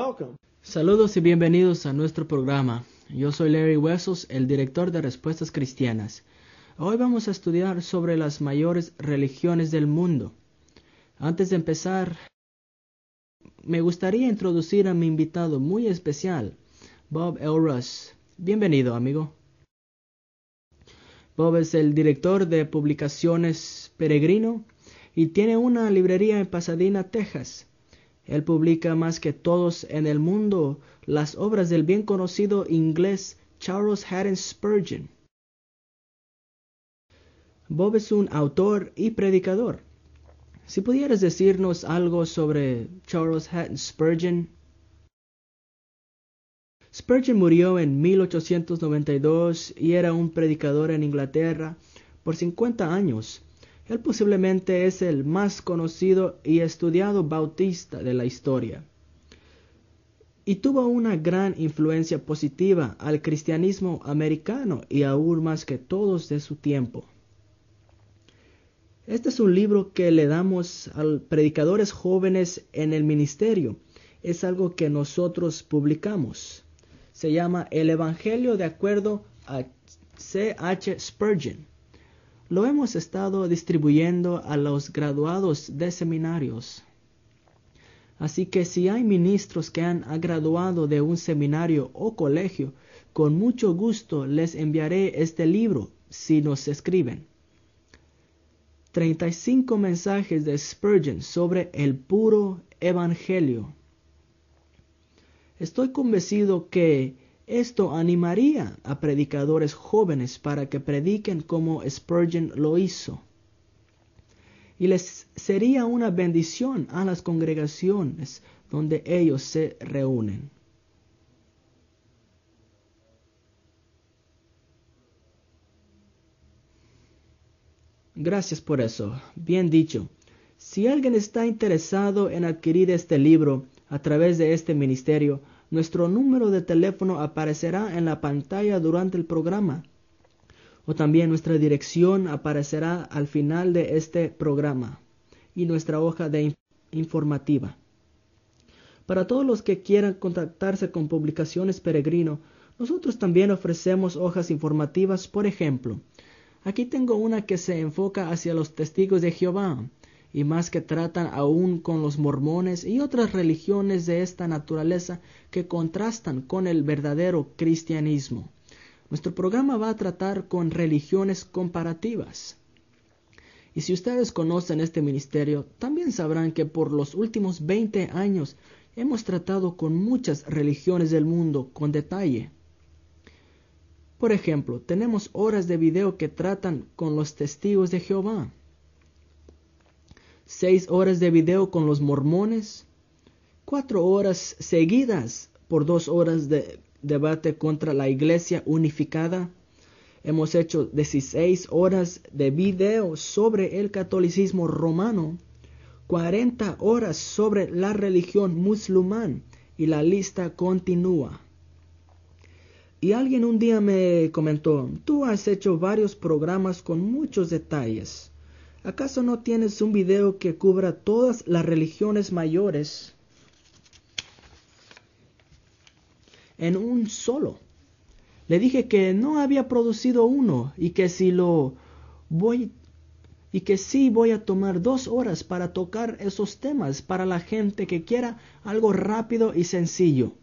welcome. Saludos y bienvenidos a nuestro programa. Yo soy Larry Wessels, el director de Respuestas Cristianas. Hoy vamos a estudiar sobre las mayores religiones del mundo. Antes de empezar, me gustaría introducir a mi invitado muy especial, Bob L. Russ. Bienvenido, amigo. Bob es el director de publicaciones Peregrino y tiene una librería en Pasadena, Texas. Él publica más que todos en el mundo las obras del bien conocido inglés Charles Haddon Spurgeon. Bob es un autor y predicador. Si pudieras decirnos algo sobre Charles Haddon Spurgeon. Spurgeon murió en 1892 y era un predicador en Inglaterra por 50 años. Él posiblemente es el más conocido y estudiado bautista de la historia. Y tuvo una gran influencia positiva al cristianismo americano y aún más que todos de su tiempo. Este es un libro que le damos a predicadores jóvenes en el ministerio. Es algo que nosotros publicamos. Se llama El Evangelio de acuerdo a C. H. Spurgeon. Lo hemos estado distribuyendo a los graduados de seminarios. Así que si hay ministros que han graduado de un seminario o colegio, con mucho gusto les enviaré este libro si nos escriben. 35 mensajes de Spurgeon sobre el puro evangelio. Estoy convencido que esto animaría a predicadores jóvenes para que prediquen como Spurgeon lo hizo. Y les sería una bendición a las congregaciones donde ellos se reúnen. Gracias por eso. Bien dicho. Si alguien está interesado en adquirir este libro a través de este ministerio, nuestro número de teléfono aparecerá en la pantalla durante el programa. O también nuestra dirección aparecerá al final de este programa y nuestra hoja de informativa. Para todos los que quieran contactarse con Publicaciones Peregrino, nosotros también ofrecemos hojas informativas. Por ejemplo, aquí tengo una que se enfoca hacia los testigos de Jehová y más que tratan aún con los mormones y otras religiones de esta naturaleza que contrastan con el verdadero cristianismo. Nuestro programa va a tratar con religiones comparativas. Y si ustedes conocen este ministerio, también sabrán que por los últimos 20 años hemos tratado con muchas religiones del mundo con detalle. Por ejemplo, tenemos horas de video que tratan con los testigos de Jehová, 6 horas de video con los mormones, 4 horas seguidas por 2 horas de debate contra la Iglesia Unificada. Hemos hecho 16 horas de video sobre el catolicismo romano, 40 horas sobre la religión musulmán y la lista continúa. Y alguien un día me comentó, tú has hecho varios programas con muchos detalles. ¿Acaso no tienes un video que cubra todas las religiones mayores en un solo? Le dije que no había producido uno y que sí voy a tomar 2 horas para tocar esos temas para la gente que quiera algo rápido y sencillo,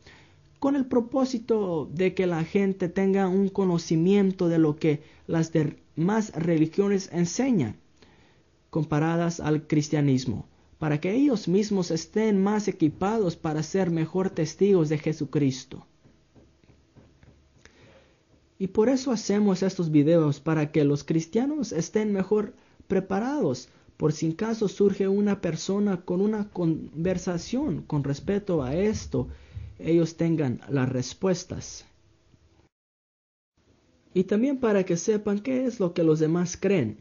con el propósito de que la gente tenga un conocimiento de lo que las demás religiones enseñan, comparadas al cristianismo, para que ellos mismos estén más equipados para ser mejor testigos de Jesucristo. Y por eso hacemos estos videos, para que los cristianos estén mejor preparados, por si en caso surge una persona con una conversación con respecto a esto, ellos tengan las respuestas. Y también para que sepan qué es lo que los demás creen.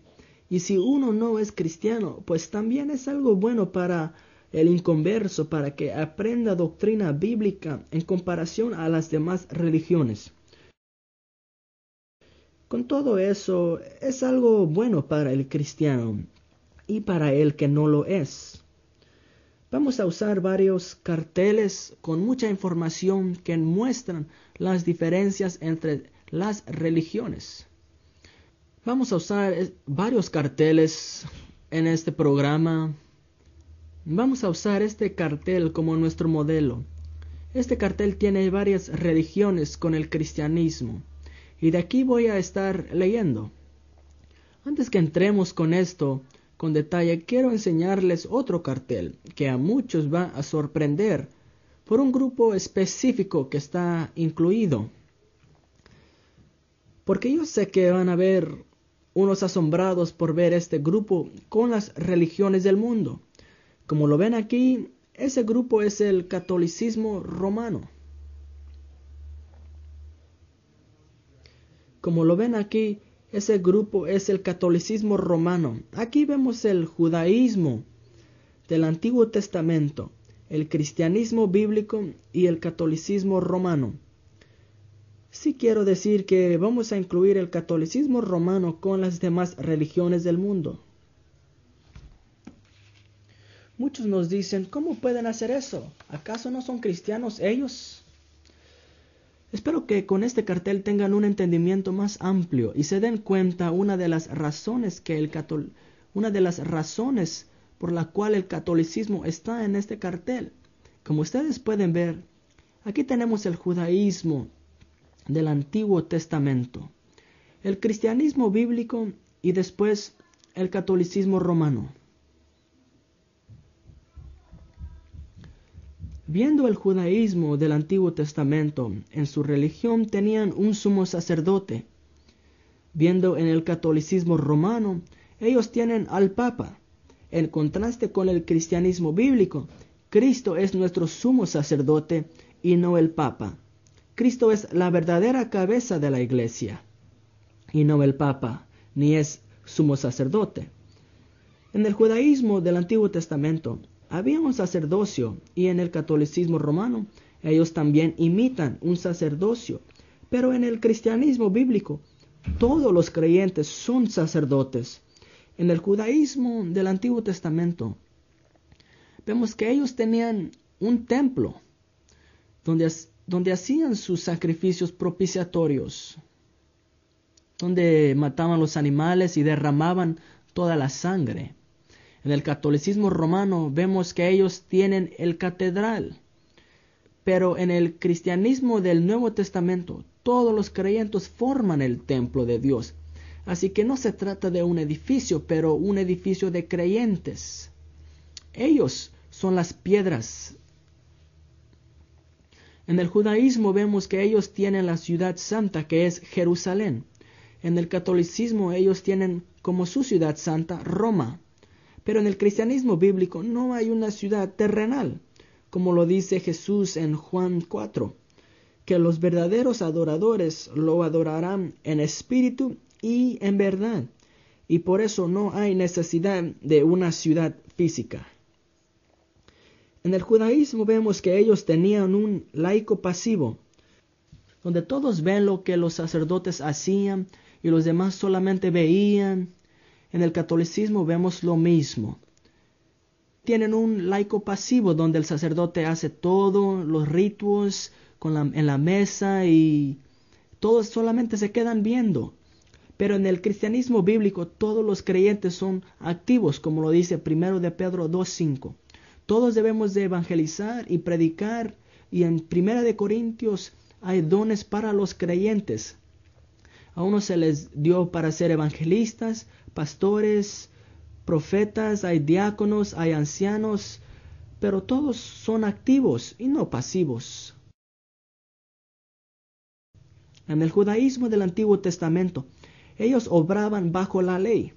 Y si uno no es cristiano, pues también es algo bueno para el inconverso, para que aprenda doctrina bíblica en comparación a las demás religiones. Con todo eso, es algo bueno para el cristiano y para el que no lo es. Vamos a usar varios carteles con mucha información que muestran las diferencias entre las religiones. Vamos a usar varios carteles en este programa. Vamos a usar este cartel como nuestro modelo. Este cartel tiene varias religiones con el cristianismo. Y de aquí voy a estar leyendo. Antes que entremos con esto con detalle, quiero enseñarles otro cartel que a muchos va a sorprender por un grupo específico que está incluido. Porque yo sé que van a haber unos asombrados por ver este grupo con las religiones del mundo. Como lo ven aquí, ese grupo es el catolicismo romano. Como lo ven aquí, ese grupo es el catolicismo romano. Aquí vemos el judaísmo del Antiguo Testamento, el cristianismo bíblico y el catolicismo romano. Sí quiero decir que vamos a incluir el catolicismo romano con las demás religiones del mundo. Muchos nos dicen, ¿cómo pueden hacer eso? ¿Acaso no son cristianos ellos? Espero que con este cartel tengan un entendimiento más amplio y se den cuenta una de las razones por la cual el catolicismo está en este cartel. Como ustedes pueden ver, aquí tenemos el judaísmo del Antiguo Testamento, el cristianismo bíblico y después el catolicismo romano. Viendo el judaísmo del Antiguo Testamento, en su religión tenían un sumo sacerdote. Viendo en el catolicismo romano, ellos tienen al Papa. En contraste con el cristianismo bíblico, Cristo es nuestro sumo sacerdote y no el Papa. Cristo es la verdadera cabeza de la iglesia y no el Papa, ni es sumo sacerdote. En el judaísmo del Antiguo Testamento había un sacerdocio y en el catolicismo romano ellos también imitan un sacerdocio. Pero en el cristianismo bíblico todos los creyentes son sacerdotes. En el judaísmo del Antiguo Testamento vemos que ellos tenían un templo donde hacían sus sacrificios propiciatorios, donde mataban los animales y derramaban toda la sangre. En el catolicismo romano vemos que ellos tienen el catedral, pero en el cristianismo del Nuevo Testamento todos los creyentes forman el templo de Dios. Así que no se trata de un edificio, pero un edificio de creyentes. Ellos son las piedras. En el judaísmo vemos que ellos tienen la ciudad santa, que es Jerusalén. En el catolicismo ellos tienen como su ciudad santa Roma. Pero en el cristianismo bíblico no hay una ciudad terrenal, como lo dice Jesús en Juan 4, que los verdaderos adoradores lo adorarán en espíritu y en verdad, y por eso no hay necesidad de una ciudad física. En el judaísmo vemos que ellos tenían un laico pasivo, donde todos ven lo que los sacerdotes hacían y los demás solamente veían. En el catolicismo vemos lo mismo. Tienen un laico pasivo donde el sacerdote hace todos los ritos en la mesa y todos solamente se quedan viendo. Pero en el cristianismo bíblico todos los creyentes son activos, como lo dice 1 de Pedro 2:5. Todos debemos de evangelizar y predicar, y en 1 de Corintios hay dones para los creyentes. A unos se les dio para ser evangelistas, pastores, profetas, hay diáconos, hay ancianos, pero todos son activos y no pasivos. En el judaísmo del Antiguo Testamento, ellos obraban bajo la ley.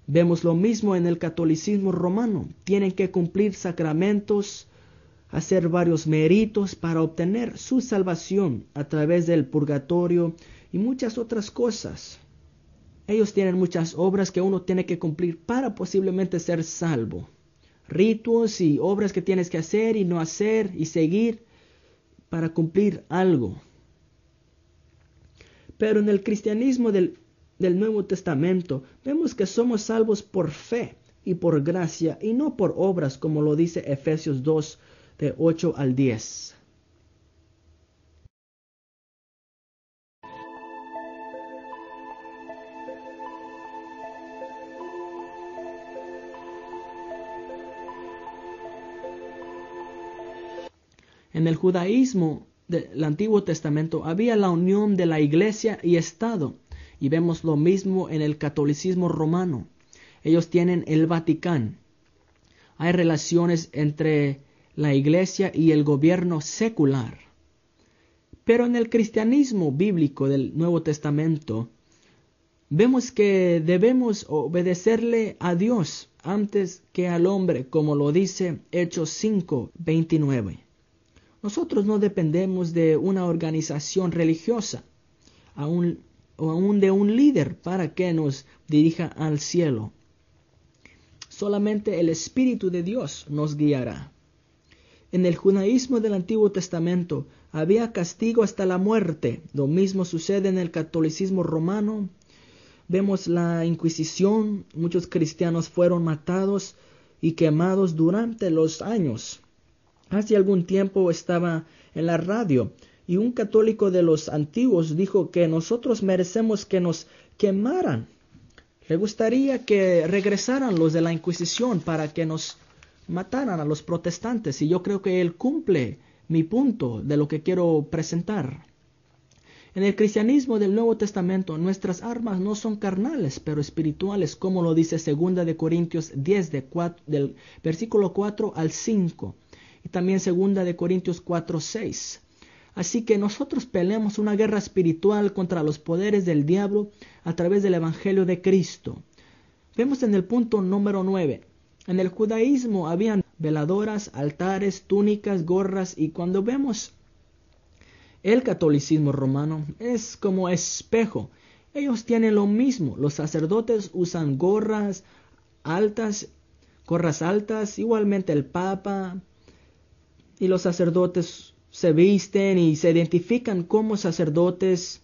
Vemos lo mismo en el catolicismo romano. Tienen que cumplir sacramentos, hacer varios méritos para obtener su salvación a través del purgatorio y muchas otras cosas. Ellos tienen muchas obras que uno tiene que cumplir para posiblemente ser salvo. Ritos y obras que tienes que hacer y no hacer y seguir para cumplir algo. Pero en el cristianismo del Nuevo Testamento vemos que somos salvos por fe, y por gracia y no por obras, como lo dice Efesios 2, de 8 al 10. En el judaísmo del Antiguo Testamento había la unión de la iglesia y Estado, y vemos lo mismo en el catolicismo romano. Ellos tienen el Vaticano. Hay relaciones entre la iglesia y el gobierno secular. Pero en el cristianismo bíblico del Nuevo Testamento, vemos que debemos obedecerle a Dios antes que al hombre, como lo dice Hechos 5:29. Nosotros no dependemos de una organización religiosa, o aún de un líder para que nos dirija al cielo. Solamente el Espíritu de Dios nos guiará. En el judaísmo del Antiguo Testamento había castigo hasta la muerte. Lo mismo sucede en el catolicismo romano. Vemos la Inquisición. Muchos cristianos fueron matados y quemados durante los años. Hace algún tiempo estaba en la radio y un católico de los antiguos dijo que nosotros merecemos que nos quemaran. Le gustaría que regresaran los de la Inquisición para que nos mataran a los protestantes, y yo creo que él cumple mi punto de lo que quiero presentar. En el cristianismo del Nuevo Testamento, nuestras armas no son carnales, pero espirituales, como lo dice 2 de Corintios 10, del versículo 4 al 5. Y también 2 de Corintios 4:6. Así que nosotros peleamos una guerra espiritual contra los poderes del diablo a través del Evangelio de Cristo. Vemos en el punto número 9. En el judaísmo habían veladoras, altares, túnicas, gorras, y cuando vemos el catolicismo romano es como espejo. Ellos tienen lo mismo. Los sacerdotes usan gorras altas, igualmente el Papa. Y los sacerdotes se visten y se identifican como sacerdotes.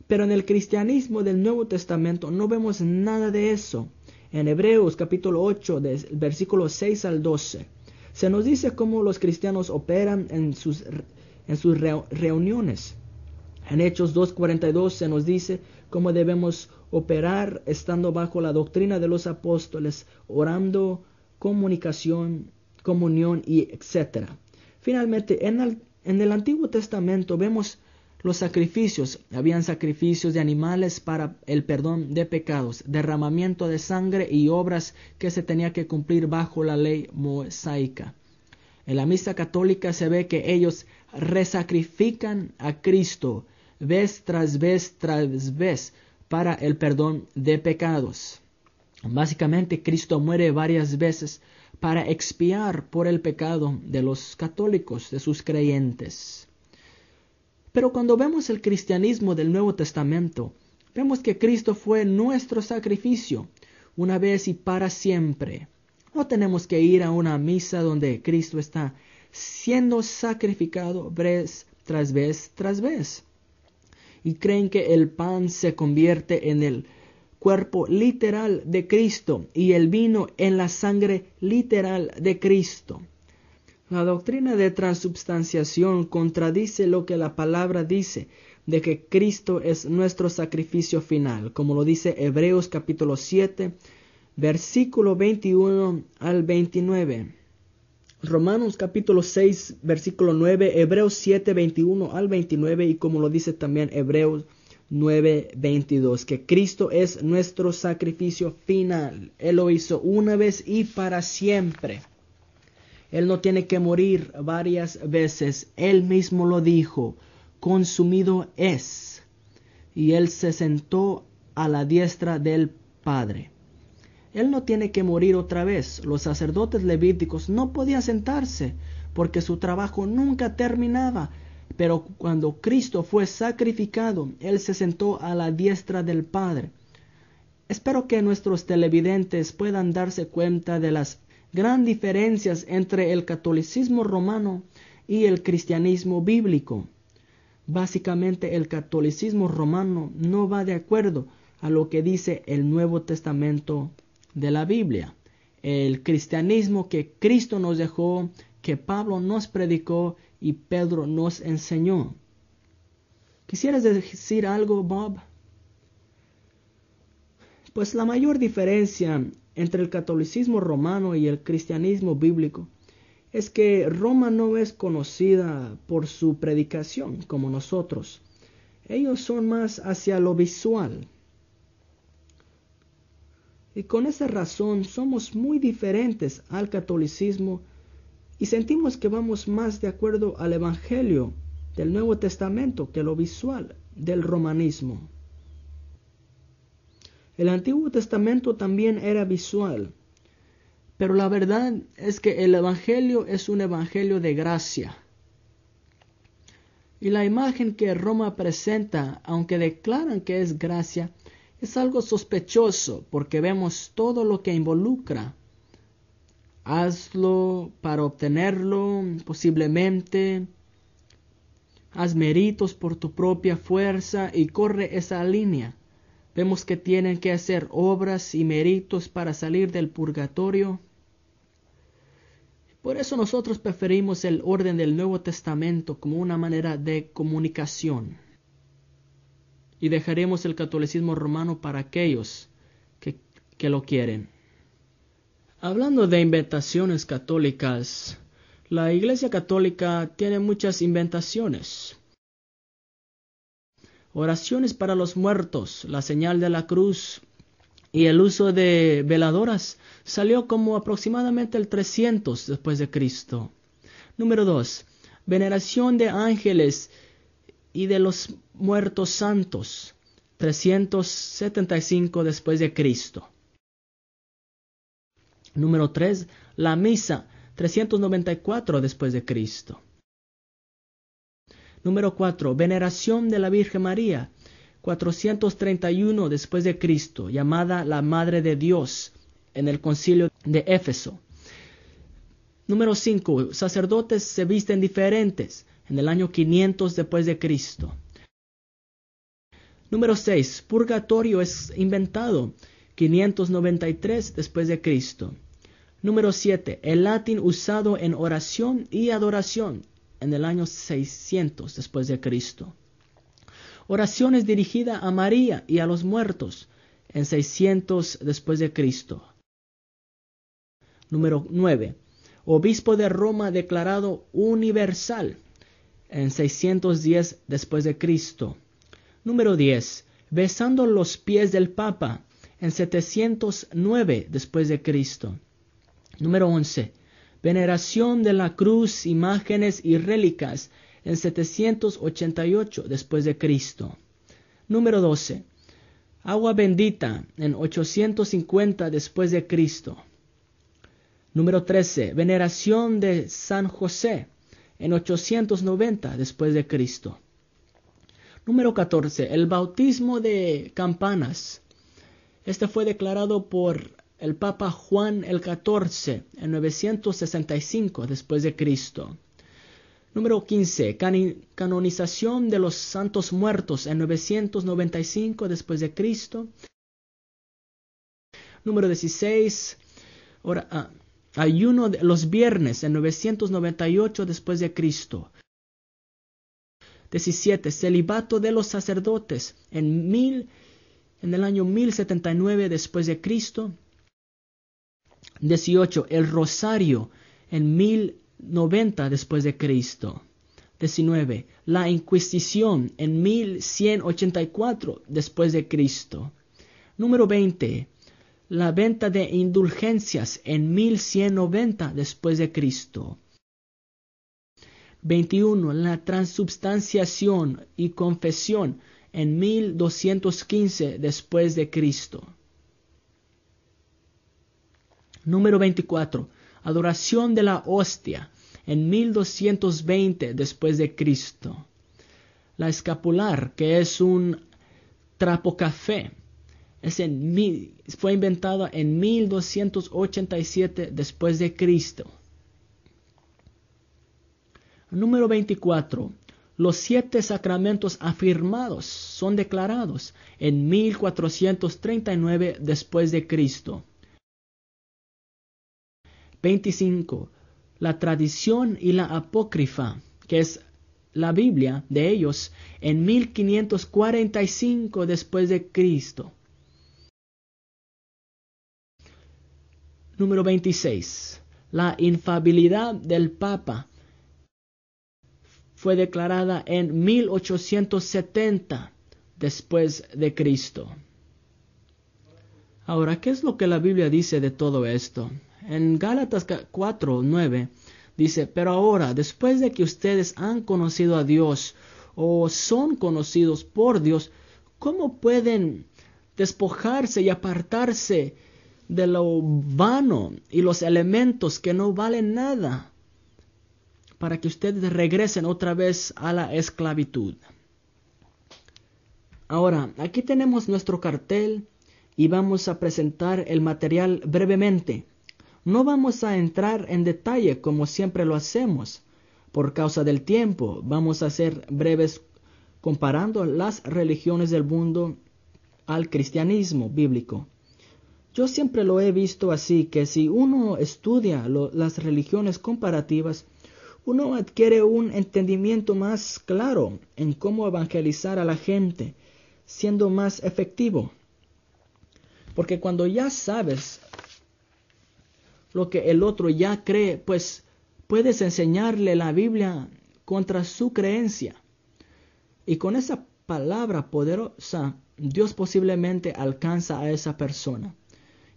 Pero en el cristianismo del Nuevo Testamento no vemos nada de eso. En Hebreos capítulo 8, del versículo 6 al 12, se nos dice cómo los cristianos operan en sus reuniones. En Hechos 2:42 se nos dice cómo debemos operar estando bajo la doctrina de los apóstoles, orando, comunión y etc. Finalmente, en el Antiguo Testamento vemos los sacrificios. Habían sacrificios de animales para el perdón de pecados, derramamiento de sangre y obras que se tenía que cumplir bajo la ley mosaica. En la misa católica se ve que ellos resacrifican a Cristo vez tras vez para el perdón de pecados. Básicamente, Cristo muere varias veces para expiar por el pecado de los católicos, de sus creyentes. Pero cuando vemos el cristianismo del Nuevo Testamento, vemos que Cristo fue nuestro sacrificio, una vez y para siempre. No tenemos que ir a una misa donde Cristo está siendo sacrificado vez tras vez. Y creen que el pan se convierte en el cuerpo literal de Cristo y el vino en la sangre literal de Cristo. La doctrina de transubstanciación contradice lo que la palabra dice de que Cristo es nuestro sacrificio final, como lo dice Hebreos capítulo 7, versículo 21 al 29. Romanos capítulo 6, versículo 9, Hebreos 7, 21 al 29, y como lo dice también Hebreos 9, 22, que Cristo es nuestro sacrificio final. Él lo hizo una vez y para siempre. Él no tiene que morir varias veces. Él mismo lo dijo, consumido es. Y Él se sentó a la diestra del Padre. Él no tiene que morir otra vez. Los sacerdotes levíticos no podían sentarse porque su trabajo nunca terminaba. Pero cuando Cristo fue sacrificado, Él se sentó a la diestra del Padre. Espero que nuestros televidentes puedan darse cuenta de las grandes diferencias entre el catolicismo romano y el cristianismo bíblico. Básicamente, el catolicismo romano no va de acuerdo a lo que dice el Nuevo Testamento de la Biblia. el cristianismo que Cristo nos dejó, que Pablo nos predicó y Pedro nos enseñó. ¿Quisieras decir algo, Bob? Pues la mayor diferencia entre el catolicismo romano y el cristianismo bíblico es que Roma no es conocida por su predicación como nosotros. Ellos son más hacia lo visual. Y con esa razón somos muy diferentes al catolicismo y sentimos que vamos más de acuerdo al Evangelio del Nuevo Testamento que lo visual del romanismo. El Antiguo Testamento también era visual, pero la verdad es que el Evangelio es un Evangelio de gracia. Y la imagen que Roma presenta, aunque declaran que es gracia, es algo sospechoso porque vemos todo lo que involucra. Hazlo para obtenerlo, posiblemente. Haz méritos por tu propia fuerza y corre esa línea. Vemos que tienen que hacer obras y méritos para salir del purgatorio. Por eso nosotros preferimos el orden del Nuevo Testamento como una manera de comunicación. Y dejaremos el catolicismo romano para aquellos que lo quieren. Hablando de inventaciones católicas, la Iglesia Católica tiene muchas inventaciones. Oraciones para los muertos, la señal de la cruz y el uso de veladoras salió como aproximadamente el 300 después de Cristo. Número 2. Veneración de ángeles y de los muertos santos, 375 después de Cristo. Número 3. La misa, 394 después de Cristo. Número 4. Veneración de la Virgen María, 431 después de Cristo, llamada la Madre de Dios en el Concilio de Éfeso. Número 5. Sacerdotes se visten diferentes en el año 500 después de Cristo. Número 6. Purgatorio es inventado 593 después de Cristo. Número 7. El latín usado en oración y adoración en el año 600 después de Cristo. Oraciones dirigidas a María y a los muertos en 600 después de Cristo. Número 9. Obispo de Roma declarado universal en 610 después de Cristo. Número 10. Besando los pies del Papa en 709 después de Cristo. Número 11. Veneración de la cruz, imágenes y relicas en 788 después de Cristo. Número 12. Agua bendita en 850 después de Cristo. Número 13. Veneración de San José en 890 después de Cristo. Número 14. El bautismo de campanas. Este fue declarado por el Papa Juan el XIV en 965 después de Cristo. Número 15. Canonización de los santos muertos en 995 después de Cristo. Número 16. Ayuno de los viernes en 998 después de Cristo. 17. Celibato de los sacerdotes en el año 1079 después de Cristo. 18. El rosario en 1090 después de Cristo. 19. La Inquisición en 1184 después de Cristo. Número 20. La venta de indulgencias en 1190 después de Cristo. 21. La transubstanciación y confesión en 1215 después de Cristo. Número 24. Adoración de la hostia en 1220 después de Cristo. La escapular, que es un trapo café, fue inventada en 1287 después de Cristo. Número 24. Los 7 sacramentos afirmados son declarados en 1439 después de Cristo. 25. La tradición y la apócrifa, que es la Biblia de ellos, en 1545 después de Cristo. Número 26. La infalibilidad del Papa fue declarada en 1870 después de Cristo. Ahora, ¿qué es lo que la Biblia dice de todo esto? En Gálatas 4:9 dice, pero ahora, después de que ustedes han conocido a Dios o son conocidos por Dios, ¿cómo pueden despojarse y apartarse de lo vano y los elementos que no valen nada para que ustedes regresen otra vez a la esclavitud? Ahora, aquí tenemos nuestro cartel y vamos a presentar el material brevemente. No vamos a entrar en detalle como siempre lo hacemos. Por causa del tiempo, vamos a ser breves comparando las religiones del mundo al cristianismo bíblico. Yo siempre lo he visto así, que si uno estudia las religiones comparativas, uno adquiere un entendimiento más claro en cómo evangelizar a la gente, siendo más efectivo. Porque cuando ya sabes lo que el otro ya cree, pues puedes enseñarle la Biblia contra su creencia. Y con esa palabra poderosa, Dios posiblemente alcanza a esa persona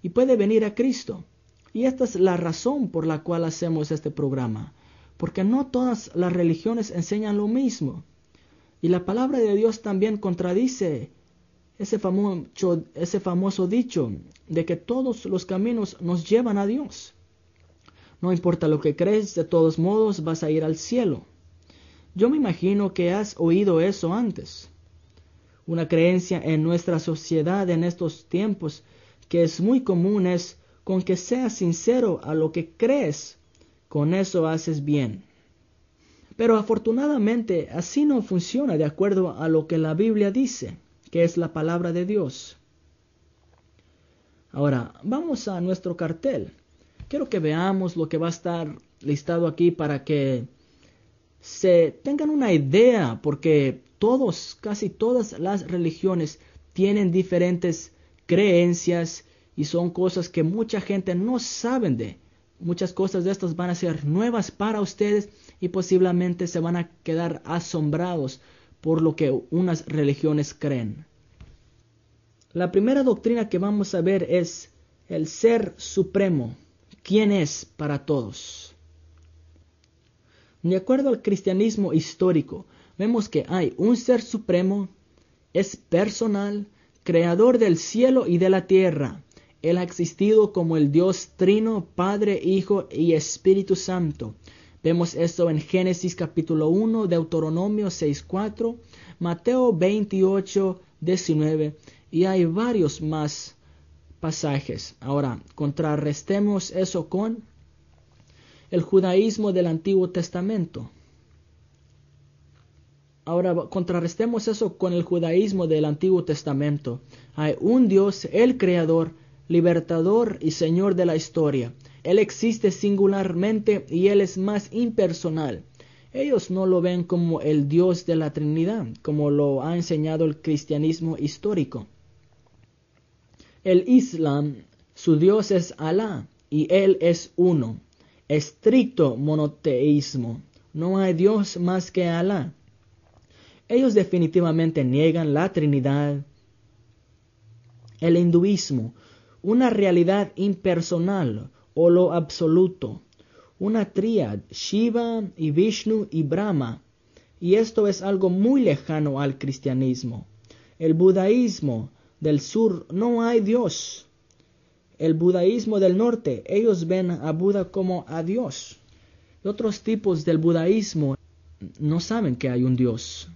y puede venir a Cristo. Y esta es la razón por la cual hacemos este programa, porque no todas las religiones enseñan lo mismo. Y la palabra de Dios también contradice ese famoso dicho de que todos los caminos nos llevan a Dios. No importa lo que crees, de todos modos vas a ir al cielo. Yo me imagino que has oído eso antes. Una creencia en nuestra sociedad en estos tiempos que es muy común es: con que seas sincero a lo que crees, con eso haces bien. Pero afortunadamente así no funciona de acuerdo a lo que la Biblia dice, que es la palabra de Dios. Ahora, vamos a nuestro cartel. Quiero que veamos lo que va a estar listado aquí para que se tengan una idea, porque casi todas las religiones tienen diferentes creencias y son cosas que mucha gente no sabe de. Muchas cosas de estas van a ser nuevas para ustedes y posiblemente se van a quedar asombrados por lo que unas religiones creen. La primera doctrina que vamos a ver es el Ser Supremo. ¿Quién es para todos? De acuerdo al cristianismo histórico, vemos que hay un Ser Supremo, es personal, creador del cielo y de la tierra. Él ha existido como el Dios Trino, Padre, Hijo y Espíritu Santo. Vemos esto en Génesis capítulo 1, Deuteronomio 6:4, Mateo 28:19 y hay varios más pasajes. Ahora, contrarrestemos eso con el judaísmo del Antiguo Testamento. Hay un Dios, el Creador, libertador y Señor de la historia. Él existe singularmente y Él es más impersonal. Ellos no lo ven como el Dios de la Trinidad, como lo ha enseñado el cristianismo histórico. El Islam, su Dios es Alá y Él es uno. Estricto monoteísmo. No hay Dios más que Alá. Ellos definitivamente niegan la Trinidad. El hinduismo, una realidad impersonal o lo absoluto. Una tríad, Shiva y Vishnu y Brahma. Y esto es algo muy lejano al cristianismo. El budaísmo del sur, no hay Dios. El budaísmo del norte, ellos ven a Buda como a Dios. Y otros tipos del budaísmo no saben que hay un Dios.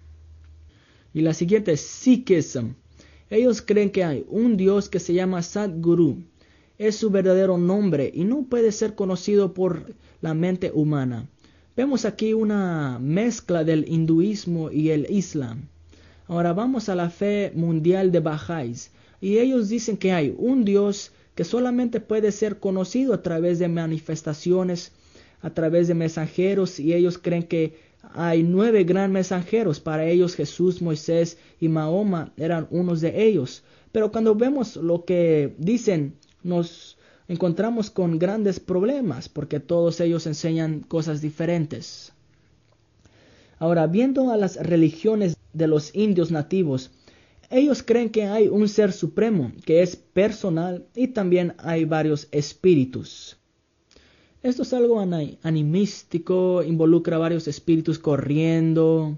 Y la siguiente es Sikhism. Ellos creen que hay un Dios que se llama Sadguru. Es su verdadero nombre y no puede ser conocido por la mente humana. Vemos aquí una mezcla del hinduismo y el islam. Ahora vamos a la fe mundial de Bahá'ís. Y ellos dicen que hay un Dios que solamente puede ser conocido a través de manifestaciones, a través de mensajeros, y ellos creen que hay 9 grandes mensajeros. Para ellos Jesús, Moisés y Mahoma eran unos de ellos. Pero cuando vemos lo que dicen, nos encontramos con grandes problemas, porque todos ellos enseñan cosas diferentes. Ahora, viendo a las religiones de los indios nativos, ellos creen que hay un ser supremo, que es personal, y también hay varios espíritus. Esto es algo animístico, involucra varios espíritus corriendo,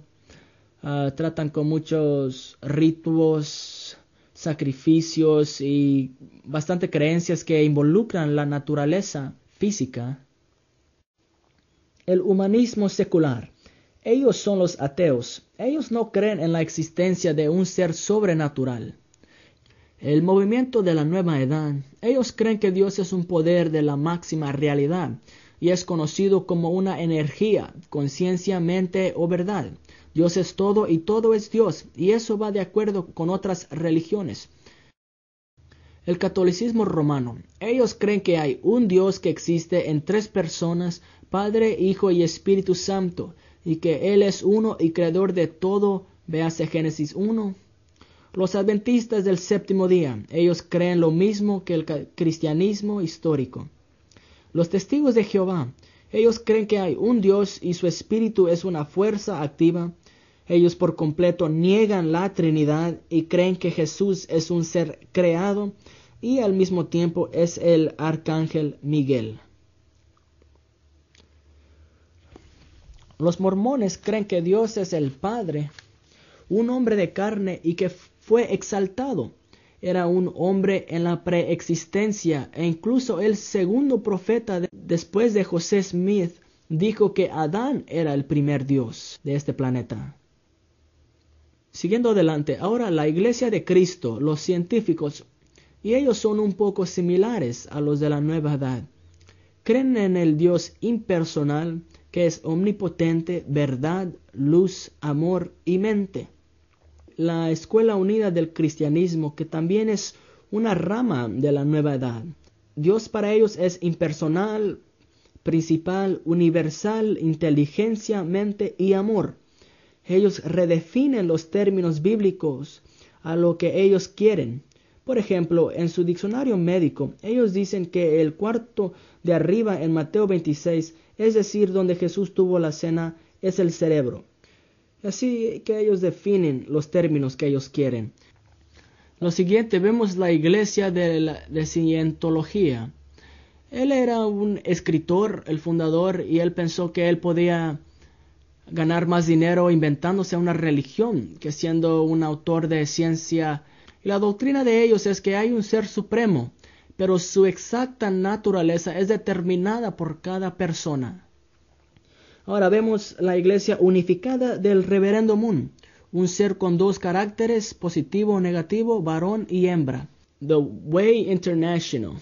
tratan con muchos ritos, sacrificios y bastante creencias que involucran la naturaleza física. El humanismo secular. Ellos son los ateos. Ellos no creen en la existencia de un ser sobrenatural. El movimiento de la nueva edad. Ellos creen que Dios es un poder de la máxima realidad y es conocido como una energía, conciencia, mente o verdad. Dios es todo y todo es Dios, y eso va de acuerdo con otras religiones. El catolicismo romano. Ellos creen que hay un Dios que existe en 3 personas, Padre, Hijo y Espíritu Santo, y que Él es uno y creador de todo. Véase Génesis 1. Los adventistas del séptimo día. Ellos creen lo mismo que el cristianismo histórico. Los testigos de Jehová. Ellos creen que hay un Dios y su espíritu es una fuerza activa. Ellos por completo niegan la Trinidad y creen que Jesús es un ser creado y al mismo tiempo es el arcángel Miguel. Los mormones creen que Dios es el Padre, un hombre de carne y que fue exaltado. Era un hombre en la preexistencia e incluso el segundo profeta después de José Smith dijo que Adán era el primer Dios de este planeta. Siguiendo adelante, ahora la Iglesia de Cristo, los científicos, y ellos son un poco similares a los de la nueva edad. Creen en el Dios impersonal que es omnipotente, verdad, luz, amor y mente. La Escuela Unida del Cristianismo, que también es una rama de la nueva edad. Dios para ellos es impersonal, principal, universal, inteligencia, mente y amor. Ellos redefinen los términos bíblicos a lo que ellos quieren. Por ejemplo, en su diccionario médico, ellos dicen que el cuarto de arriba en Mateo 26, es decir, donde Jesús tuvo la cena, es el cerebro. Así que ellos definen los términos que ellos quieren. Lo siguiente, vemos la iglesia de Cientología. Él era un escritor, el fundador, y él pensó que él podía ganar más dinero inventándose una religión que siendo un autor de ciencia. Y la doctrina de ellos es que hay un ser supremo, pero su exacta naturaleza es determinada por cada persona. Ahora vemos la iglesia unificada del Reverendo Moon, un ser con 2 caracteres, positivo o negativo, varón y hembra. The Way International.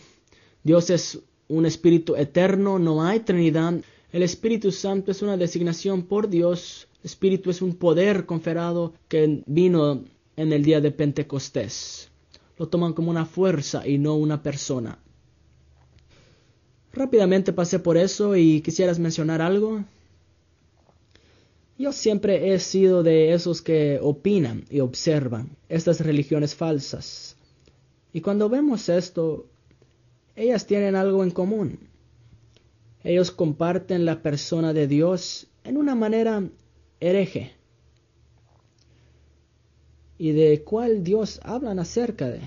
Dios es un espíritu eterno, no hay Trinidad. El Espíritu Santo es una designación por Dios. Espíritu es un poder conferado que vino en el día de Pentecostés. Lo toman como una fuerza y no una persona. Rápidamente pasé por eso y quisieras mencionar algo. Yo siempre he sido de esos que opinan y observan estas religiones falsas. Y cuando vemos esto, ellas tienen algo en común. Ellos comparten la persona de Dios en una manera hereje. ¿Y de cuál Dios hablan acerca de?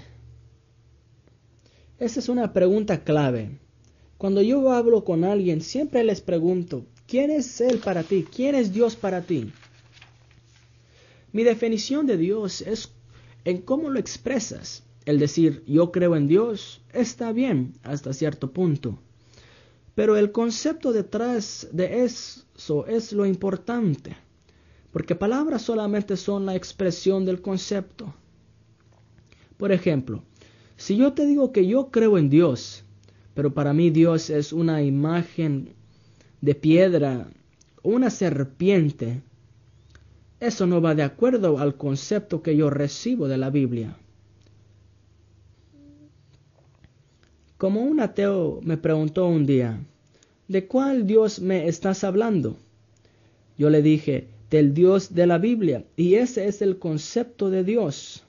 Esa es una pregunta clave. Cuando yo hablo con alguien, siempre les pregunto, ¿quién es Él para ti? ¿Quién es Dios para ti? Mi definición de Dios es en cómo lo expresas. El decir, yo creo en Dios, está bien hasta cierto punto. Pero el concepto detrás de eso es lo importante. Porque palabras solamente son la expresión del concepto. Por ejemplo, si yo te digo que yo creo en Dios, pero para mí Dios es una imagen de piedra, una serpiente, eso no va de acuerdo al concepto que yo recibo de la Biblia. Como un ateo me preguntó un día, ¿de cuál Dios me estás hablando? Yo le dije, del Dios de la Biblia, y ese es el concepto de Dios.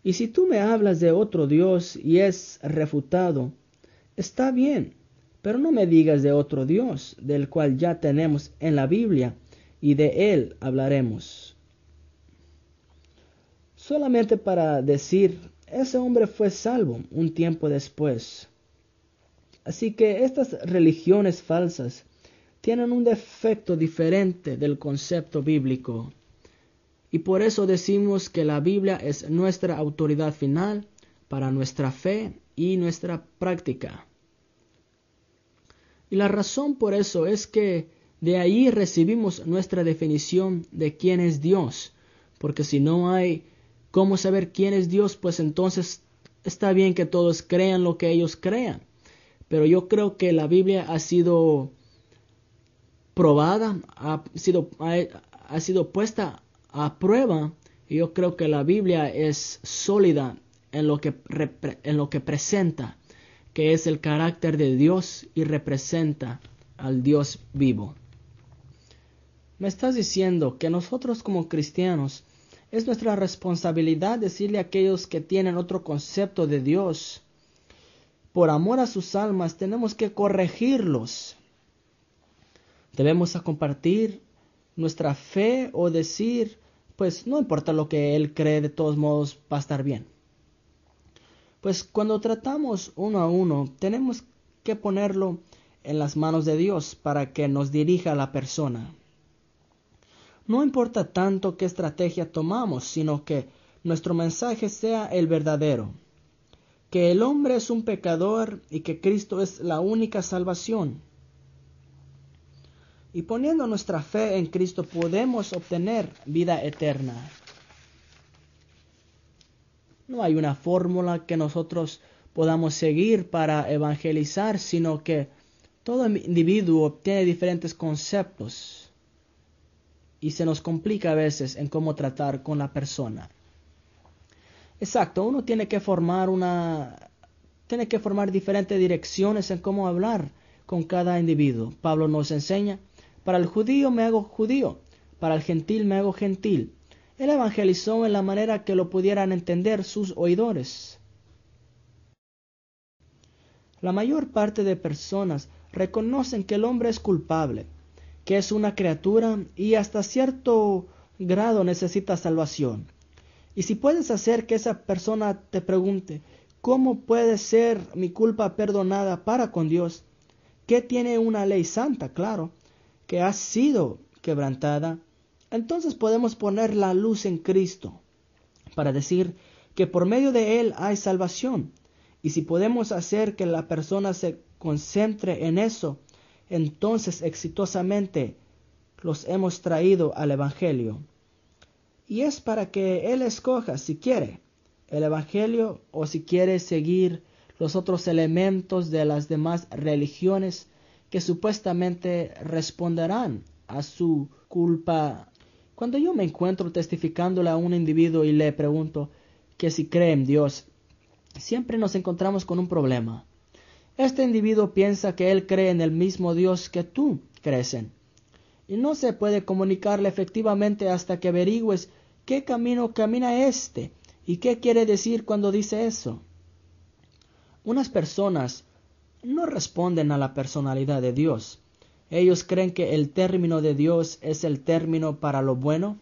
Y si tú me hablas de otro Dios y es refutado, está bien, pero no me digas de otro Dios, del cual ya tenemos en la Biblia, y de él hablaremos. Solamente para decir, ese hombre fue salvo un tiempo después. Así que estas religiones falsas tienen un defecto diferente del concepto bíblico. Y por eso decimos que la Biblia es nuestra autoridad final para nuestra fe y nuestra práctica. Y la razón por eso es que de ahí recibimos nuestra definición de quién es Dios. Porque si no hay cómo saber quién es Dios, pues entonces está bien que todos crean lo que ellos crean. Pero yo creo que la Biblia ha sido probada, ha sido puesta a prueba, y yo creo que la Biblia es sólida en lo que presenta, que es el carácter de Dios y representa al Dios vivo. Me estás diciendo que nosotros como cristianos es nuestra responsabilidad decirle a aquellos que tienen otro concepto de Dios, por amor a sus almas, tenemos que corregirlos. Debemos compartir nuestra fe o decir, pues no importa lo que él cree, de todos modos va a estar bien. Pues cuando tratamos uno a uno, tenemos que ponerlo en las manos de Dios para que nos dirija a la persona. No importa tanto qué estrategia tomamos, sino que nuestro mensaje sea el verdadero. Que el hombre es un pecador y que Cristo es la única salvación. Y poniendo nuestra fe en Cristo podemos obtener vida eterna. No hay una fórmula que nosotros podamos seguir para evangelizar, sino que todo individuo tiene diferentes conceptos y se nos complica a veces en cómo tratar con la persona. Exacto, uno tiene que formar diferentes direcciones en cómo hablar con cada individuo. Pablo nos enseña, para el judío me hago judío, para el gentil me hago gentil. Él evangelizó en la manera que lo pudieran entender sus oidores. La mayor parte de personas reconocen que el hombre es culpable, que es una criatura y hasta cierto grado necesita salvación. Y si puedes hacer que esa persona te pregunte, ¿cómo puede ser mi culpa perdonada para con Dios? Que tiene una ley santa, claro, que ha sido quebrantada. Entonces podemos poner la luz en Cristo para decir que por medio de Él hay salvación. Y si podemos hacer que la persona se concentre en eso, entonces exitosamente los hemos traído al Evangelio. Y es para que Él escoja si quiere el Evangelio o si quiere seguir los otros elementos de las demás religiones que supuestamente responderán a su culpa. Cuando yo me encuentro testificándole a un individuo y le pregunto que si cree en Dios, siempre nos encontramos con un problema. Este individuo piensa que él cree en el mismo Dios que tú crees en. Y no se puede comunicarle efectivamente hasta que averigües qué camino camina éste y qué quiere decir cuando dice eso. Unas personas no responden a la personalidad de Dios. Ellos creen que el término de Dios es el término para lo bueno.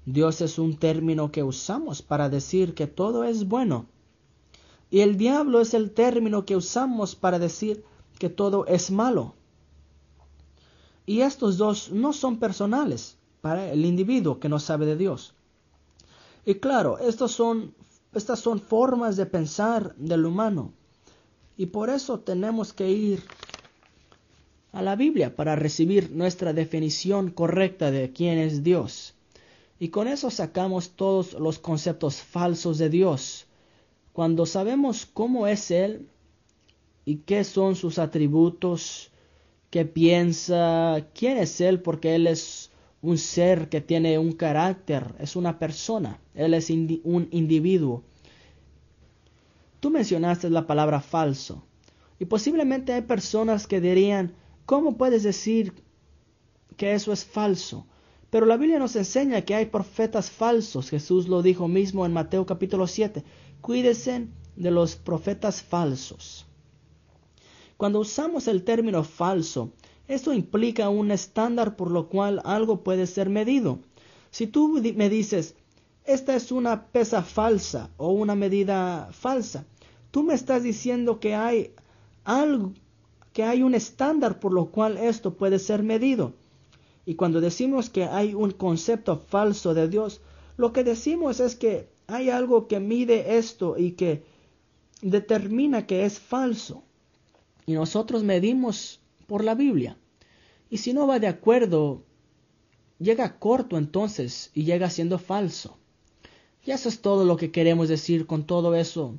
Dios es un término que usamos para decir que todo es bueno. Y el diablo es el término que usamos para decir que todo es malo. Y estos dos no son personales para el individuo que no sabe de Dios. Y claro, estas son formas de pensar del humano. Y por eso tenemos que ir a la Biblia para recibir nuestra definición correcta de quién es Dios. Y con eso sacamos todos los conceptos falsos de Dios. Cuando sabemos cómo es Él y qué son sus atributos, qué piensa, quién es Él, porque Él es un ser que tiene un carácter, es una persona, Él es un individuo. Tú mencionaste la palabra falso. Y posiblemente hay personas que dirían, ¿cómo puedes decir que eso es falso? Pero la Biblia nos enseña que hay profetas falsos. Jesús lo dijo mismo en Mateo capítulo 7. Cuídense de los profetas falsos. Cuando usamos el término falso, esto implica un estándar por lo cual algo puede ser medido. Si tú me dices, esta es una pesa falsa o una medida falsa, tú me estás diciendo que hay algo, que hay un estándar por lo cual esto puede ser medido. Y cuando decimos que hay un concepto falso de Dios, lo que decimos es que hay algo que mide esto y que determina que es falso. Y nosotros medimos por la Biblia. Y si no va de acuerdo, llega corto entonces y llega siendo falso. Y eso es todo lo que queremos decir con todo eso.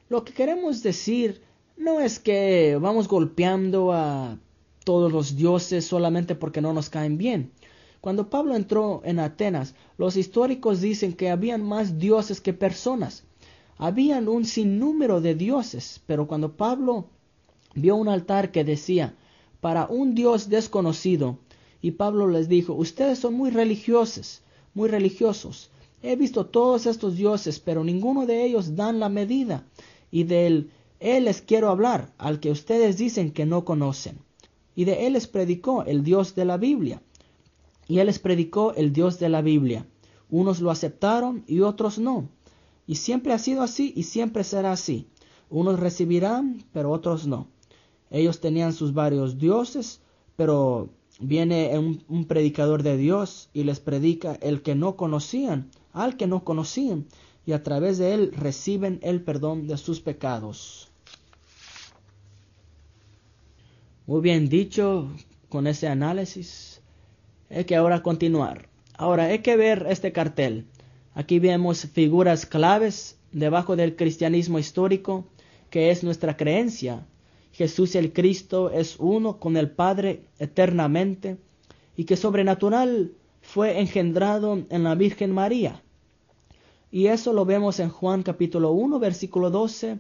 Lo que queremos decir no es que vamos golpeando a todos los dioses solamente porque no nos caen bien. Cuando Pablo entró en Atenas, los históricos dicen que habían más dioses que personas. Habían un sinnúmero de dioses, pero cuando Pablo vio un altar que decía, para un Dios desconocido, y Pablo les dijo, ustedes son muy religiosos. He visto todos estos dioses, pero ninguno de ellos dan la medida, y de él les quiero hablar, al que ustedes dicen que no conocen. Y de él les predicó el Dios de la Biblia. Y él les predicó el Dios de la Biblia. Unos lo aceptaron y otros no. Y siempre ha sido así y siempre será así. Unos recibirán, pero otros no. Ellos tenían sus varios dioses, pero viene un predicador de Dios y les predica el que no conocían, al que no conocían, y a través de él reciben el perdón de sus pecados. Muy bien dicho con ese análisis. Hay que ahora continuar. Ahora hay que ver este cartel. Aquí vemos figuras claves debajo del cristianismo histórico, que es nuestra creencia. Jesús el Cristo es uno con el Padre eternamente y que sobrenatural fue engendrado en la Virgen María. Y eso lo vemos en Juan capítulo 1 versículo 12,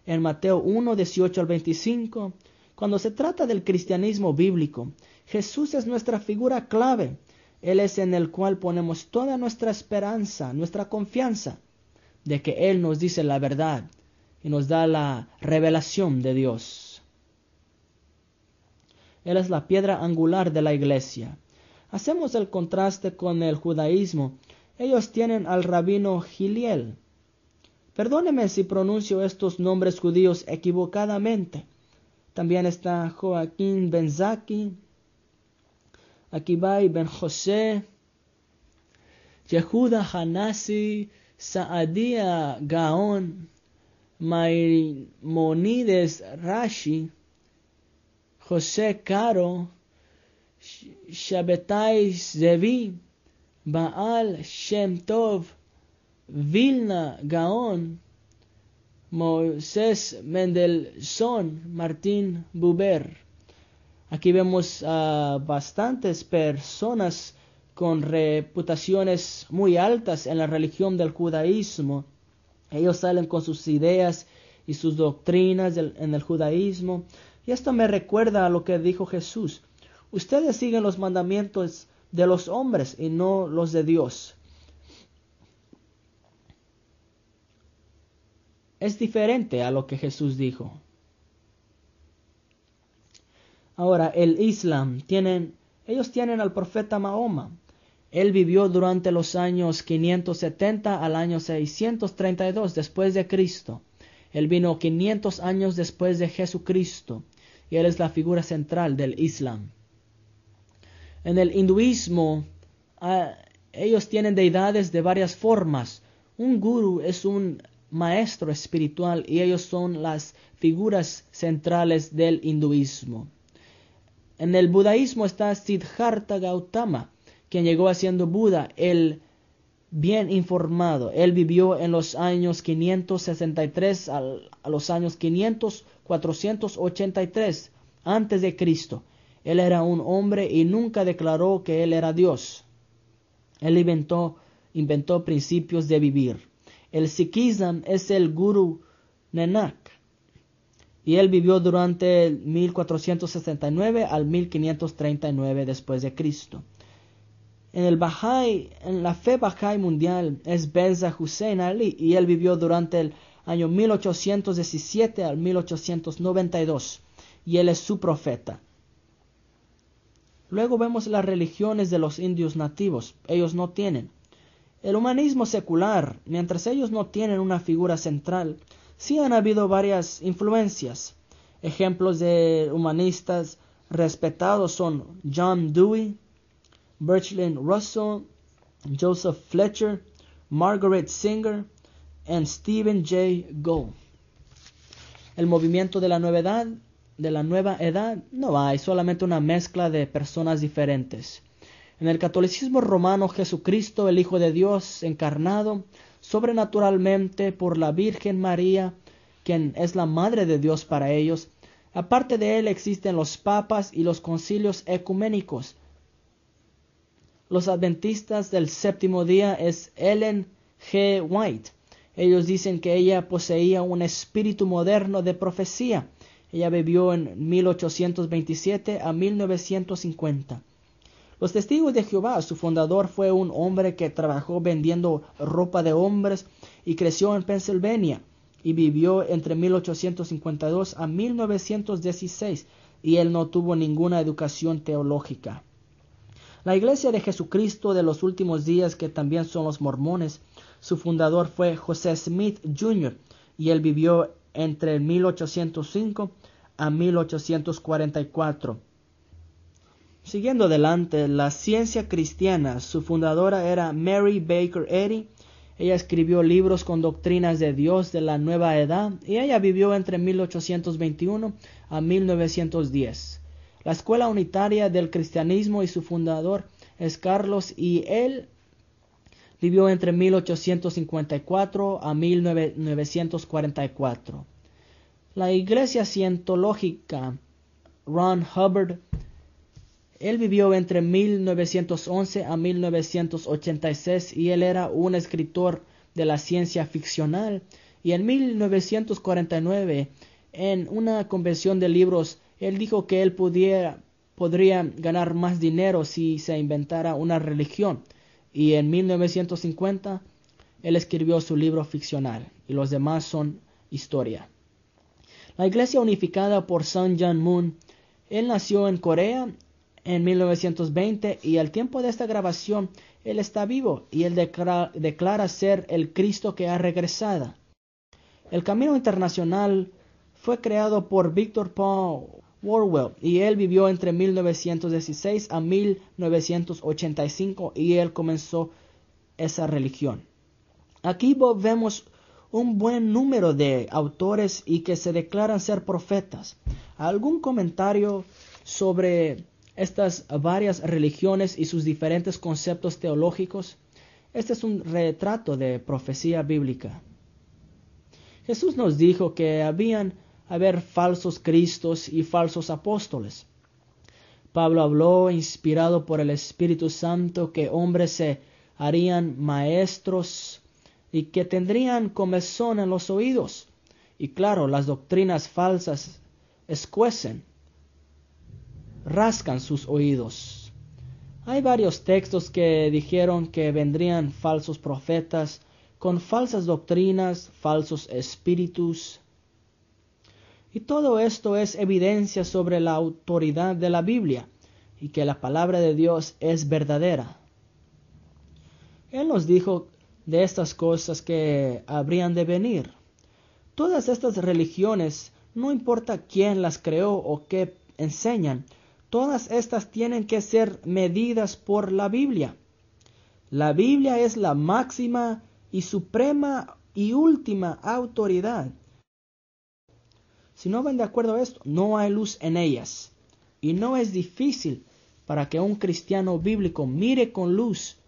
en Mateo 1 18 al 25. Cuando se trata del cristianismo bíblico, Jesús es nuestra figura clave. Él es en el cual ponemos toda nuestra esperanza, nuestra confianza de que Él nos dice la verdad y nos da la revelación de Dios. Él es la piedra angular de la iglesia. Hacemos el contraste con el judaísmo. Ellos tienen al rabino Giliel. Perdóneme si pronuncio estos nombres judíos equivocadamente. También está Joaquín ben Zaki, Akibai ben José, Yehuda Hanasi, Saadia Gaon, Maimonides Rashi, José Caro, Shabbatai Zevi, Baal Shem Tov, Vilna Gaon, Moisés Mendelssohn, Martín Buber. Aquí vemos a bastantes personas con reputaciones muy altas en la religión del judaísmo. Ellos salen con sus ideas y sus doctrinas en el judaísmo. Y esto me recuerda a lo que dijo Jesús. Ustedes siguen los mandamientos de los hombres y no los de Dios. Es diferente a lo que Jesús dijo. Ahora, el Islam, ellos tienen al profeta Mahoma. Él vivió durante los años 570 al año 632 después de Cristo. Él vino 500 años después de Jesucristo. Y él es la figura central del Islam. En el hinduismo, ellos tienen deidades de varias formas. Un gurú es un maestro espiritual y ellos son las figuras centrales del hinduismo. En el budaísmo está Siddhartha Gautama, quien llegó siendo Buda, el bien informado. Él vivió en los años 563 a los años 483 antes de Cristo. Él era un hombre y nunca declaró que él era Dios. Él inventó principios de vivir. El Sikhism es el gurú Nenak. Y él vivió durante el 1469 al 1539 después de Cristo. En la fe Bahá'í mundial es Mirza Hussein Ali, y él vivió durante el año 1817 al 1892, y él es su profeta. Luego vemos las religiones de los indios nativos. Ellos no tienen. El humanismo secular, mientras ellos no tienen una figura central, sí han habido varias influencias. Ejemplos de humanistas respetados son John Dewey, Bertrand Russell, Joseph Fletcher, Margaret Singer y Stephen Jay Gould. El movimiento de la nueva edad no hay, solamente una mezcla de personas diferentes. En el catolicismo romano, Jesucristo, el Hijo de Dios encarnado sobrenaturalmente por la Virgen María, quien es la Madre de Dios para ellos. Aparte de él existen los papas y los concilios ecuménicos. Los adventistas del séptimo día es Ellen G. White. Ellos dicen que ella poseía un espíritu moderno de profecía. Ella vivió en 1827 a 1950. Los Testigos de Jehová, su fundador fue un hombre que trabajó vendiendo ropa de hombres y creció en Pensilvania y vivió entre 1852 a 1916, y él no tuvo ninguna educación teológica. La Iglesia de Jesucristo de los Últimos Días, que también son los mormones, su fundador fue José Smith Jr. y él vivió entre 1805 a 1844. Siguiendo adelante, la ciencia cristiana, su fundadora era Mary Baker Eddy. Ella escribió libros con doctrinas de Dios de la nueva edad y ella vivió entre 1821 a 1910. La Escuela Unitaria del Cristianismo y su fundador es Carlos, y él vivió entre 1854 a 1944. La Iglesia Cientológica, Ron Hubbard, él vivió entre 1911 a 1986 y él era un escritor de la ciencia ficcional. Y en 1949, en una convención de libros, él dijo que él podría ganar más dinero si se inventara una religión. Y en 1950, él escribió su libro ficcional y los demás son historia. La Iglesia Unificada por Sun Myung Moon, él nació en Corea en 1920 y al tiempo de esta grabación él está vivo y él declara ser el Cristo que ha regresado. El Camino Internacional fue creado por Victor Paul Orwell y él vivió entre 1916 a 1985 y él comenzó esa religión. Aquí vemos un buen número de autores y que se declaran ser profetas. ¿Algún comentario sobre estas varias religiones y sus diferentes conceptos teológicos? Este es un retrato de profecía bíblica. Jesús nos dijo que haber falsos cristos y falsos apóstoles. Pablo habló, inspirado por el Espíritu Santo, que hombres se harían maestros y que tendrían comezón en los oídos. Y claro, las doctrinas falsas escuecen, rascan sus oídos. Hay varios textos que dijeron que vendrían falsos profetas con falsas doctrinas, falsos espíritus. Y todo esto es evidencia sobre la autoridad de la Biblia y que la palabra de Dios es verdadera. Él nos dijo de estas cosas que habrían de venir. Todas estas religiones, no importa quién las creó o qué enseñan, todas estas tienen que ser medidas por la Biblia. La Biblia es la máxima y suprema y última autoridad. Si no van de acuerdo a esto, no hay luz en ellas. Y no es difícil para que un cristiano bíblico mire con luz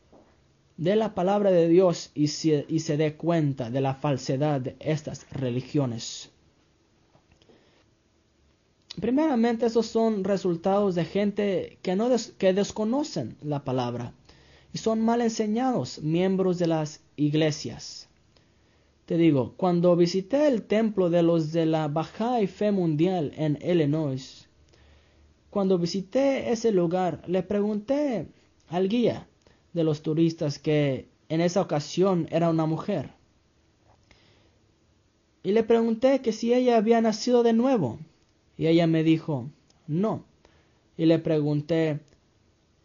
de la palabra de Dios y se dé cuenta de la falsedad de estas religiones. Primeramente, esos son resultados de gente que desconocen la palabra y son mal enseñados miembros de las iglesias. Te digo, cuando visité el templo de los de la Baha'i Fe Mundial en Illinois, cuando visité ese lugar, le pregunté al guía de los turistas, que en esa ocasión era una mujer, y le pregunté que si ella había nacido de nuevo, y ella me dijo, no. Y le pregunté,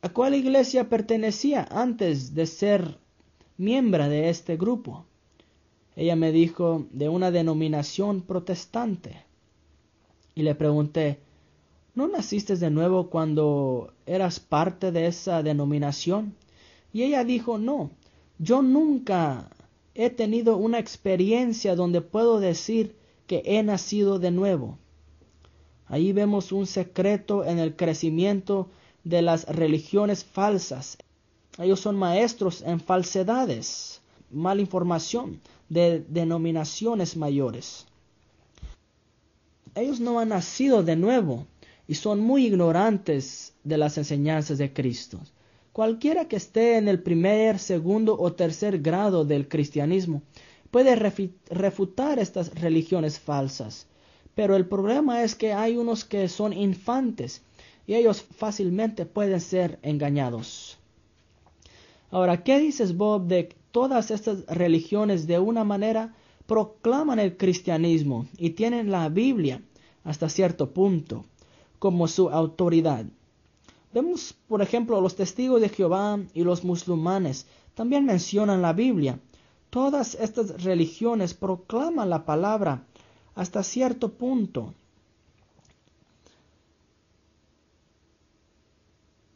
¿a cuál iglesia pertenecía antes de ser miembro de este grupo? Ella me dijo, de una denominación protestante. Y le pregunté, ¿no naciste de nuevo cuando eras parte de esa denominación? Y ella dijo, no, yo nunca he tenido una experiencia donde puedo decir que he nacido de nuevo. Ahí vemos un secreto en el crecimiento de las religiones falsas. Ellos son maestros en falsedades, mala información de denominaciones mayores. Ellos no han nacido de nuevo y son muy ignorantes de las enseñanzas de Cristo. Cualquiera que esté en el primer, segundo o tercer grado del cristianismo puede refutar estas religiones falsas. Pero el problema es que hay unos que son infantes y ellos fácilmente pueden ser engañados. Ahora, ¿qué dices, Bob, de todas estas religiones de una manera proclaman el cristianismo y tienen la Biblia hasta cierto punto como su autoridad? Vemos, por ejemplo, los testigos de Jehová y los musulmanes también mencionan la Biblia. Todas estas religiones proclaman la palabra hasta cierto punto.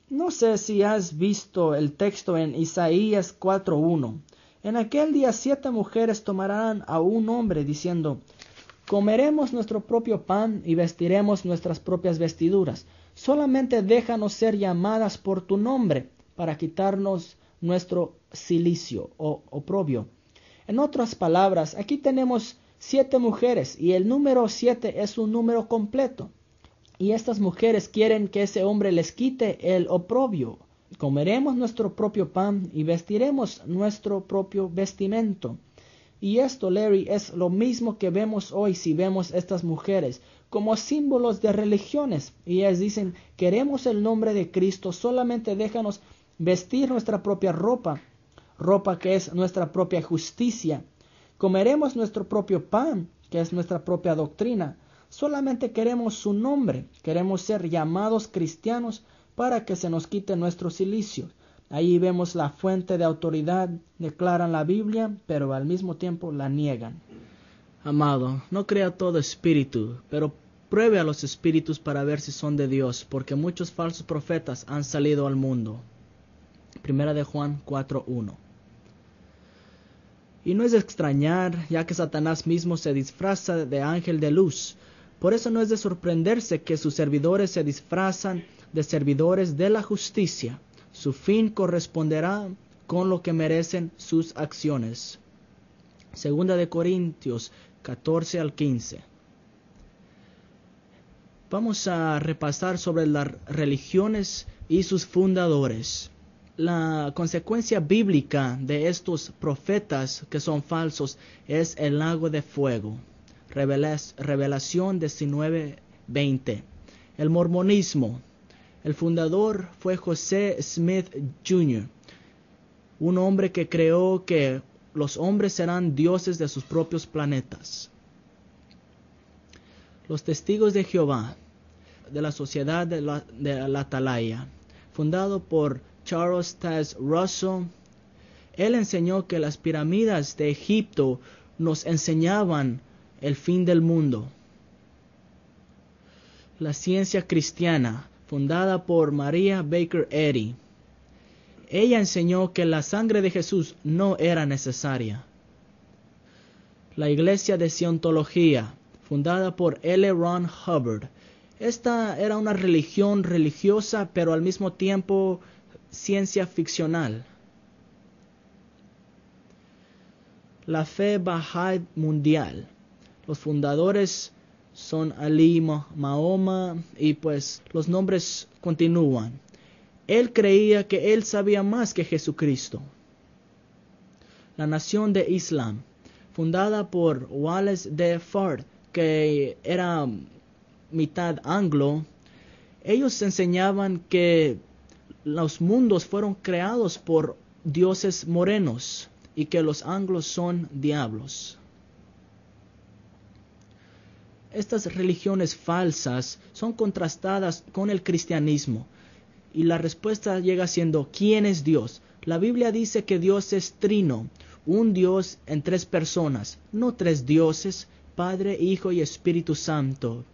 No sé si has visto el texto en Isaías 4:1. En aquel día 7 mujeres tomarán a un hombre diciendo, comeremos nuestro propio pan y vestiremos nuestras propias vestiduras. Solamente déjanos ser llamadas por tu nombre para quitarnos nuestro cilicio o oprobio. En otras palabras, aquí tenemos 7 mujeres y el número 7 es un número completo. Y estas mujeres quieren que ese hombre les quite el oprobio. Comeremos nuestro propio pan y vestiremos nuestro propio vestimento. Y esto, Larry, es lo mismo que vemos hoy si vemos estas mujeres como símbolos de religiones. Y ellas dicen, queremos el nombre de Cristo, solamente déjanos vestir nuestra propia ropa, ropa que es nuestra propia justicia. Comeremos nuestro propio pan, que es nuestra propia doctrina. Solamente queremos su nombre, queremos ser llamados cristianos para que se nos quite nuestro cilicio. Ahí vemos la fuente de autoridad, declaran la Biblia, pero al mismo tiempo la niegan. Amado, no crea todo espíritu, pero pruebe a los espíritus para ver si son de Dios, porque muchos falsos profetas han salido al mundo. Primera de Juan 4:1. Y no es de extrañar, ya que Satanás mismo se disfraza de ángel de luz. Por eso no es de sorprenderse que sus servidores se disfrazan de servidores de la justicia. Su fin corresponderá con lo que merecen sus acciones. Segunda de Corintios 14-15. Vamos a repasar sobre las religiones y sus fundadores. La consecuencia bíblica de estos profetas que son falsos es el lago de fuego. Revelación 19:20. El mormonismo. El fundador fue José Smith Jr., un hombre que creó que los hombres serán dioses de sus propios planetas. Los testigos de Jehová, de la Sociedad de la Atalaya, fundado por Charles Taze Russell. Él enseñó que las pirámides de Egipto nos enseñaban el fin del mundo. La ciencia cristiana, fundada por Maria Baker Eddy. Ella enseñó que la sangre de Jesús no era necesaria. La Iglesia de Cientología, fundada por L. Ron Hubbard. Esta era una religión religiosa, pero al mismo tiempo ciencia ficcional. La fe Bahá'í mundial. Los fundadores son Ali, Mahoma y pues los nombres continúan. Él creía que él sabía más que Jesucristo. La nación de Islam, fundada por Wallace D. Ford, que era mitad anglo. Ellos enseñaban que los mundos fueron creados por dioses morenos y que los anglos son diablos. Estas religiones falsas son contrastadas con el cristianismo y la respuesta llega siendo: ¿quién es Dios? La Biblia dice que Dios es trino, un Dios en tres personas, no tres dioses, Padre, Hijo y Espíritu Santo.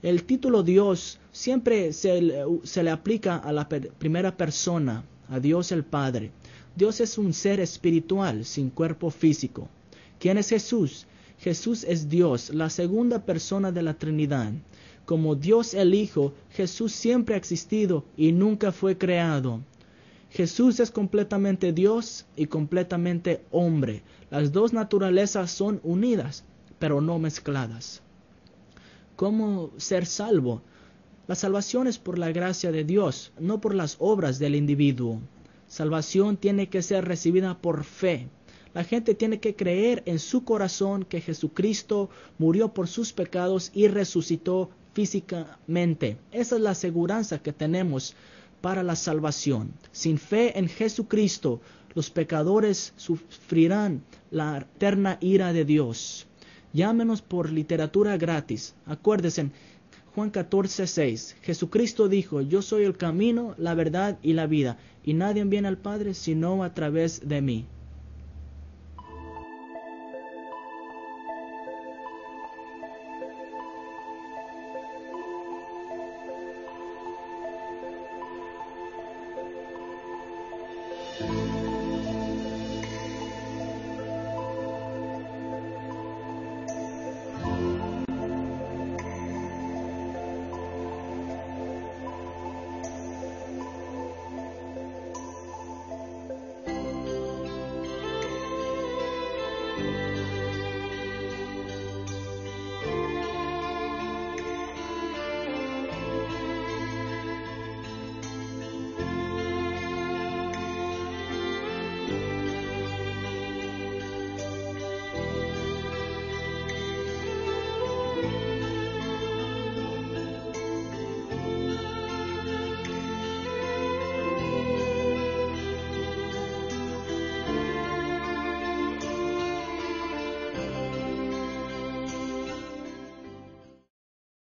El título Dios siempre se le aplica a la primera persona, a Dios el Padre. Dios es un ser espiritual sin cuerpo físico. ¿Quién es Jesús? Jesús es Dios, la segunda persona de la Trinidad. Como Dios el Hijo, Jesús siempre ha existido y nunca fue creado. Jesús es completamente Dios y completamente hombre. Las dos naturalezas son unidas, pero no mezcladas. ¿Cómo ser salvo? La salvación es por la gracia de Dios, no por las obras del individuo. Salvación tiene que ser recibida por fe. La gente tiene que creer en su corazón que Jesucristo murió por sus pecados y resucitó físicamente. Esa es la aseguranza que tenemos para la salvación. Sin fe en Jesucristo, los pecadores sufrirán la eterna ira de Dios. Llámenos por literatura gratis. Acuérdense, Juan 14:6. Jesucristo dijo: yo soy el camino, la verdad y la vida, y nadie viene al Padre sino a través de mí.